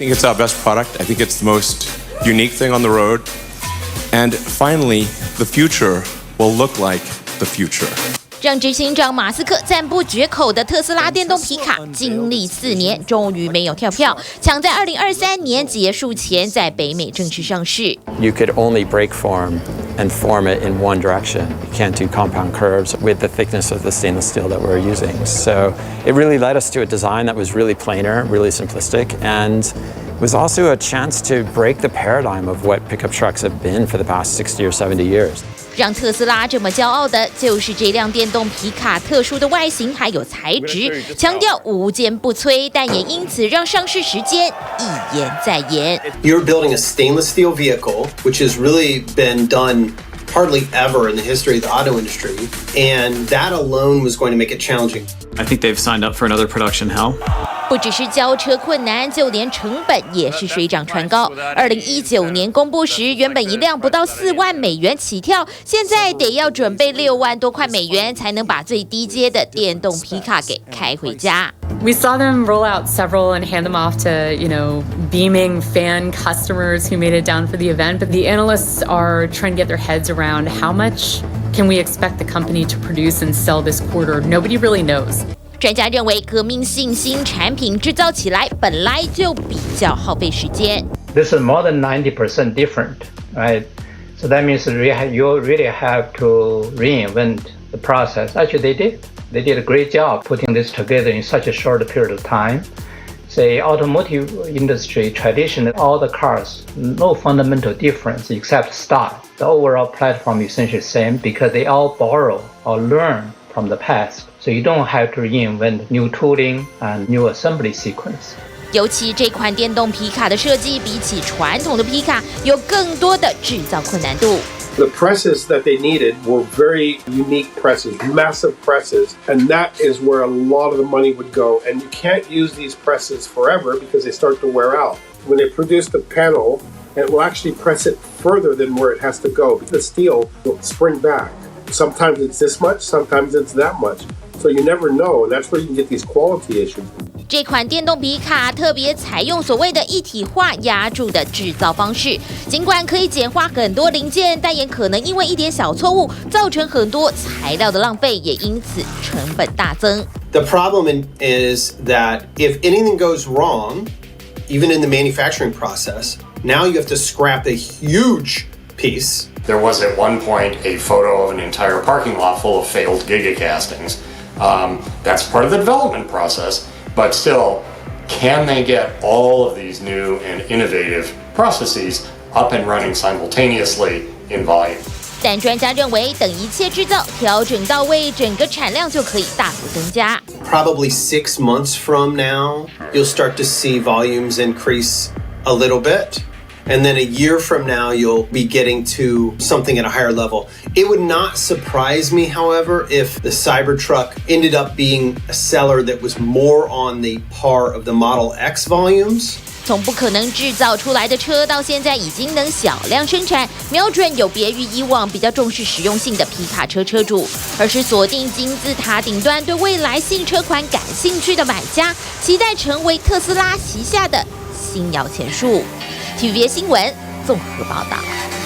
think it's our best product. I think it's the most unique thing on the road. And finally, the future will look like the future. 让执行长马斯克赞不绝口的特斯拉电动皮卡，经历4年，终于没有跳票，抢在2023年结束前在北美正式上市。You could only brake form and form it in one direction. You can't do compound curves with the thickness of the stainless steel that we're using. So it really led us to a design that was really plainer, really simplistic, and was also a chance to break the paradigm of what pickup trucks have been for the past 60 or 70 years. 让特斯拉这么骄傲的，就是这辆电动皮卡特殊的外形还有材质，强调无坚不摧，但也因此让上市时间一延再延。You're building a stainless steel vehicle, which has really been done hardly ever in the history of the auto industry, and that alone was going to make it challenging. I think they've signed up for another production hell. 不只是交车困难，就连成本也是水涨船高。2019年公布时，原本一辆不到4万美元起跳，现在得要准备6万多块美元，才能把最低阶的电动皮卡给开回家。We saw them roll out several and hand them off to, beaming fan customers who made it down for the event. But the analysts are trying to get their heads around how much can we expect the company to produce and sell this quarter? Nobody really knows. 专家认为，革命性新产品制造起来本来就比较耗费时间。This is more than 90% different, right? So that means you really have to reinvent the process. Actually, they did. They did a great job putting this together in such a short period of time. The automotive industry, traditionally, all the cars, no fundamental difference except style. The overall platform is essentially the same because they all borrow or learn from the past. So you don't have to reinvent new tooling and new assembly sequence. 尤其这款电动皮卡的设计，比起传统的皮卡，有更多的制造困难度。The presses that they needed were very unique presses, massive presses, and that is where a lot of the money would go. And you can't use these presses forever because they start to wear out. When they produce the panel, it will actually press it further than where it has to go because the steel will spring back. Sometimes it's this much, sometimes it's that much. So you never know, and that's where you can get these quality issues. 这款电动皮卡特别采用所谓的一体化压铸的制造方式，尽管可以简化很多零件，但也可能因为一点小错误造成很多材料的浪费，也因此成本大增。The problem is that if anything goes wrong, even in the manufacturing process, now you have to scrap a huge piece. There was at one point a photo of an entire parking lot full of failed gigacastings. That's part of the development process, but still, can they get all of these new and innovative processes up and running simultaneously in volume? 但专家认为，等一切制造调整到位，整个产量就可以大幅增加。Probably 6 months from now, you'll start to see volumes increase a little bit. And then a year from now, you'll be getting to something at a higher level. It would not surprise me, however, if the Cybertruck ended up being a seller that was more on the par of the Model X volumes. 从不可能制造出来的车，到现在已经能小量生产，瞄准有别于以往比较重视实用性的皮卡车车主，而是锁定金字塔顶端对未来新车款感兴趣的买家，期待成为特斯拉旗下的新摇钱树。TVBS 新闻综合报道。